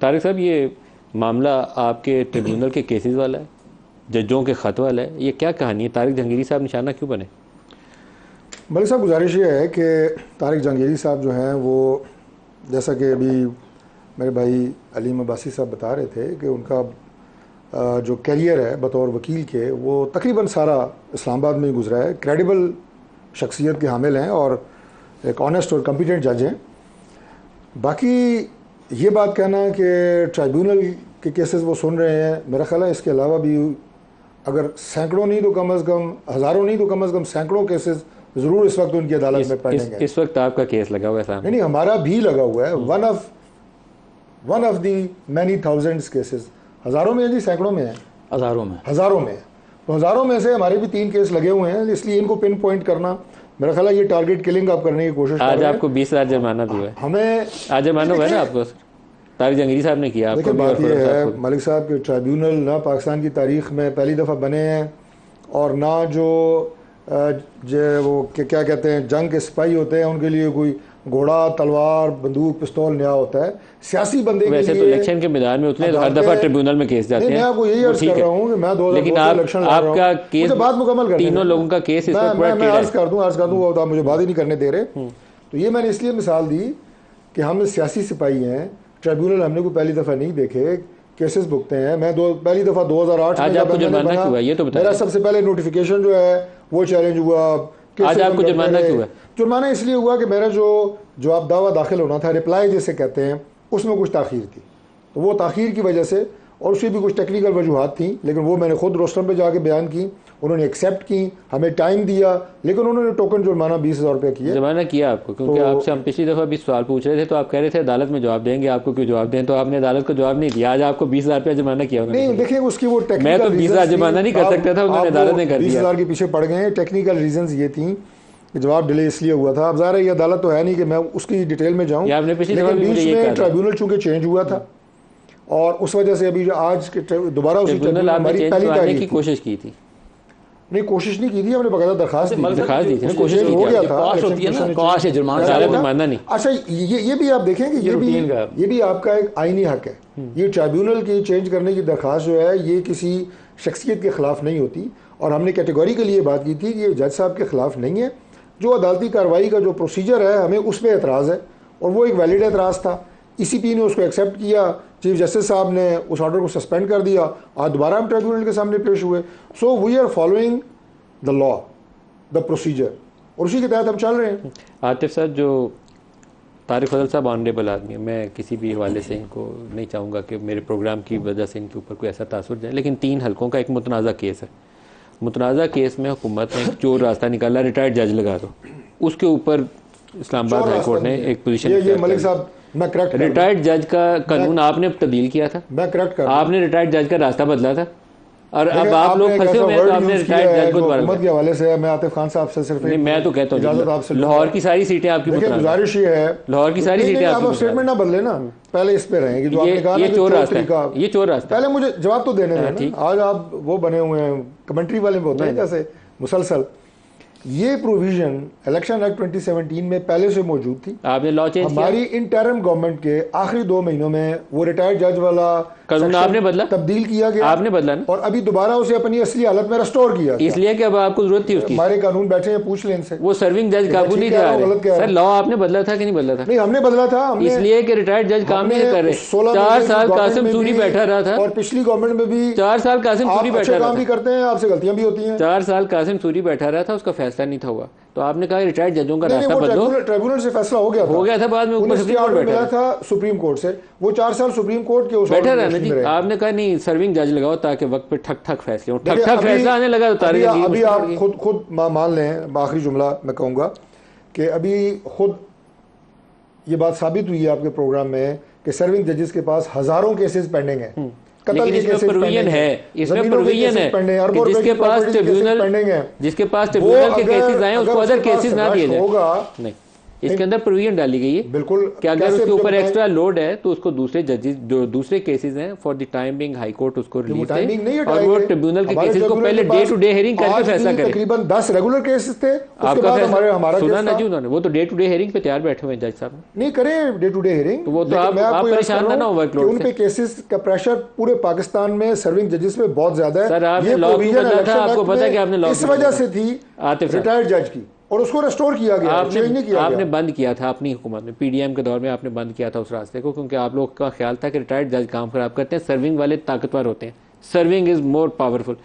तारिक साहब, ये मामला आपके ट्रिब्यूनल के केसेस वाला है, जजों के ख़त वाला है, ये क्या कहानी है? तारिक जहांगीरी साहब निशाना क्यों बने? मलिक साहब, गुजारिश ये है कि तारिक जहांगीरी साहब जो हैं वो, जैसा कि अभी मेरे भाई अलीम अब्बासी साहब बता रहे थे कि उनका जो कैरियर है बतौर वकील के वो तकरीबन सारा इस्लामाबाद में ही गुजरा है। क्रेडिबल शख्सियत के हामिल हैं और एक ऑनेस्ट और कम्पिटेंट जज हैं। बाकी ये बात कहना कि ट्राइब्यूनल के केसेस वो सुन रहे हैं, मेरा ख्याल है इसके अलावा भी अगर सैकड़ों नहीं तो कम अज़ कम, हज़ारों नहीं तो कम अज़ कम सैकड़ों केसेस ज़रूर इस वक्त उनकी अदालत में पेंडिंग है। इस वक्त आपका केस लगा हुआ है सामने? नहीं, हमारा भी लगा हुआ है। One of the many thousands cases. हज़ारों में है जी, सैकड़ों में है? हज़ारों में है। तो हज़ारों में से हमारे भी 3 केस लगे हुए हैं, इसलिए इनको पिन पॉइंट करना, मेरा ख्याल है ये टारगेट किलिंग आप करने की कोशिश कर रहे हैं। आज आपको 20,000 जुर्माना भी हुआ है। हमें आज जुर्माना हुआ है ना आपको? तारिक जहांगीरी साहब ने किया। देखिए, बात ये है मलिक साहब के ट्राइब्यूनल ना पाकिस्तान की तारीख में पहली दफ़ा बने हैं, और ना जो वो क्या कहते हैं जंग के सिपाही होते हैं उनके लिए कोई घोड़ा, तलवार, बंदूक, पिस्तौल नया होता है। सियासी बंदे के वैसे लिए तो इलेक्शन के मैदान में उतने हर दफा ट्रिब्यूनल में केस जाते हैं। मैं आपको यही अर्ज कर रहा हूँ कि मैं 2002 इलेक्शन लड़ रहा हूँ। आपका केस बात मुकम्मल कर, तीनों लोगों का केस इस वक्त मैं अर्ज कर दूँ, आप मुझे बात ही नहीं करने दे रहे। तो ये मैंने इसलिए मिसाल दी कि हम सियासी सिपाही हैं, ट्रिब्यूनल हमने कोई पहली दफ़ा नहीं देखे, केसेस भुगते हैं। मैं पहली दफ़ा 2008 में मेरा सबसे पहले नोटिफिकेशन जो है वो चैलेंज हुआ। आज आपको जुर्माना क्यों हुआ? जुर्माना इसलिए हुआ कि मेरा जो जवाब दावा दाखिल होना था, रिप्लाई जिसे कहते हैं, उसमें कुछ ताख़ीर थी। तो वो ताख़ीर की वजह से, और उसकी भी कुछ टेक्निकल वजूहात थी, लेकिन वो मैंने खुद रोस्टर पे जाके बयान की, उन्होंने एक्सेप्ट की, हमें टाइम दिया, लेकिन उन्होंने टोकन जुर्माना 20,000 रुपये किया। जुर्माना किया आपको? क्योंकि तो आपसे हम पिछली दफ़ा भी सवाल पूछ रहे थे तो आप कह रहे थे अदालत में जवाब देंगे, आपको क्यों जवाब दें, तो आपने अदालत को जवाब नहीं दिया। आज आपको 20,000 रुपया जुर्माना किया? नहीं, देखिए उसकी वो टेक्निकल, मैं तो 20,000 जुर्माना नहीं कर सकता था, उन्होंने अदालत ने कर दिया। 20,000 के पीछे पड़ गए। टेक्निकल रीजंस ये थी कि जवाब डिले इसलिए हुआ था। अब ज़ाहिर है ये अदालत तो है नहीं कि मैं उसकी डिटेल में जाऊँ, लेकिन बीच में ट्राइब्यूनल चूँकि चेंज हुआ था और उस वजह से अभी आज दोबारा उसी हमारी पहली तारीख की कोशिश की थी। नहीं, कोशिश नहीं की थी, हमने बकायदा दरखास्त दी थी, कोशिश हो गया था। अच्छा, ये भी आप देखें कि ये भी आपका एक आईनी हक है। ये ट्राइब्यूनल की चेंज करने की दरखास्त जो है ये किसी शख्सियत के खिलाफ नहीं होती, और हमने कैटेगरी के लिए बात की थी कि ये जज साहब के खिलाफ नहीं है। जो अदालती कार्रवाई का जो प्रोसीजर है हमें उस पर एतराज़ है, और वो एक वैलिड एतराज़ था। ECP ने उसको एक्सेप्ट किया, चीफ जस्टिस साहब ने उस ऑर्डर को सस्पेंड कर दिया, आज दोबारा हम ट्रिब्यूनल के सामने पेश हुए। So we are following the law, the procedure, और उसी के तहत हम चल रहे हैं। आतिफ साहब, जो तारिक फजल साहब ऑनरेबल आदमी है, मैं किसी भी हवाले से इनको नहीं चाहूँगा कि मेरे प्रोग्राम की वजह से इनके ऊपर कोई ऐसा तासुर जाए, लेकिन 3 हलकों का एक मुतनाज़ा केस है। मुतनाज़ा केस में हुकूमत ने चोर रास्ता निकाला, रिटायर्ड जज लगा दो, उसके ऊपर इस्लामाबाद हाई कोर्ट ने एक पोजीशन। मलिक साहब, मैं करेक्ट, रिटायर्ड जज का कानून आपने तब्दील किया था, मैं करेक्ट कर, आपने रिटायर्ड जज का रास्ता बदला था, और अब आप लोग फंसे हुए हैं, तो आपने रिटायर्ड जज को दोबारा के हवाले से। मैं आतिफ खान साहब से सिर्फ, मैं तो कहता हूँ लाहौर की सारी सीटें आपकी, गुजारिश ये है, लाहौर की सारी सीटें आप स्टेटमेंट ना बदले ना, पहले इस पे रहेंगे जो आपने कहा। ये चोर रास्ता, ये चोर रास्ता, पहले मुझे जवाब तो देने दें। आज आप वो बने हुए हैं, कमेंट्री वाले होते हैं जैसे मुसलसल। ये प्रोविजन इलेक्शन एक्ट 2017 में पहले से मौजूद थी। आपने लॉ चेंज किया, हमारी इंटरिम गवर्नमेंट के आखिरी 2 महीनों में वो रिटायर्ड जज वाला कानून आपने बदला, तब्दील किया गया, आपने बदला ना? और अभी दोबारा उसे अपनी असली हालत में रेस्टोर किया, इसलिए कि अब आपको जरूरत थी उसकी। हमारे कानून बैठे हैं, पूछ लें इनसे। वो सर्विंग जज काबू नहीं दिया सर, लॉ आपने बदला था कि नहीं बदला था? नहीं, हमने बदला था, इसलिए कि रिटायर्ड जज काम नहीं कर रहे। 4 साल कासिम सूरी बैठा रहा था, और पिछली गवर्नमेंट में भी 4 साल कासिम सूरी बैठा रहा था। करते हैं, आपसे गलतियां भी होती हैं। 4 साल कासिम सूरी बैठा रहा था, उसका फैसला नहीं था हुआ, तो आपने कहा रिटायर्ड जजों का रास्ता बदलो। ट्रिब्यूनल से फैसला हो गया था बाद में ऊपर सुप्रीम कोर्ट बैठा था, सुप्रीम कोर्ट से वो 4 साल सुप्रीम कोर्ट के उस बैठा रहा जी। आपने कहा नहीं, सर्विंग जज लगाओ ताकि वक्त पे ठक ठक फैसले हो, ठक ठक फैसला आने लगा। अभी आप खुद मान लें, आखिरी जुमला मैं कहूँगा कि अभी खुद ये बात साबित हुई है आपके प्रोग्राम में कि सर्विंग जजेस के पास हज़ारों केसेस पेंडिंग है। लेकिन इसमें प्रोविजन है, इसमें प्रोविजन है कि जिसके पास ट्रिब्यूनल के केसेस आए उसको अदर केसेस ना दिए जाए। नहीं, इसके अंदर प्रोविजन डाली गई है बिल्कुल कि अगर कैसे उसके ऊपर जब एक्स्ट्रा लोड है तो उसको दूसरे जजेस जो दूसरे केसेस हैं for the time being high court उसको रिलीज टाइमिंग नहीं दे और हटाएंगे। वो ट्रिब्यूनल के हमारे केसेस को ट्रिब्यूनल पहले के day pass to day hearing करके आज फैसला भी करे। तकरीबन 10 रेगुलर केसेस थे, उसके आपका बाद फैसला हमारा सुना केस ना था। जी उन्होंने, वो तो डे टू डे हेयरिंग पे तैयार बैठे हुए हैं जज साहब। नहीं करें डे टू डे हियरिंग, तो वो तो लेकिन आप मैं आपको ये परेशान कह रहा ना हूं हो कि वर्कलोड उन पे केसेस का प्रेशर पूरे पाकिस्तान में सर्विंग जजेस पे बहुत ज्यादा है। सर, आपने ये लॉ क्यों प्रोविजन बदला था? इलेक्शन आपको एक्ट पता है कि आपने में लॉ इस क्यों वजह बदला से था? थी आतिफ साहब, रिटायर्ड जज की, और उसको रेस्टोर किया गया, चेंज नहीं किया आपने गया। बंद किया था अपनी हुकूमत में, पीडीएम के दौर में आपने बंद किया था उस रास्ते को, क्योंकि आप लोग का ख्याल था कि रिटायर्ड जज काम खराब करते हैं, सर्विंग वाले ताकतवर होते हैं, सर्विंग इज मोर पावरफुल।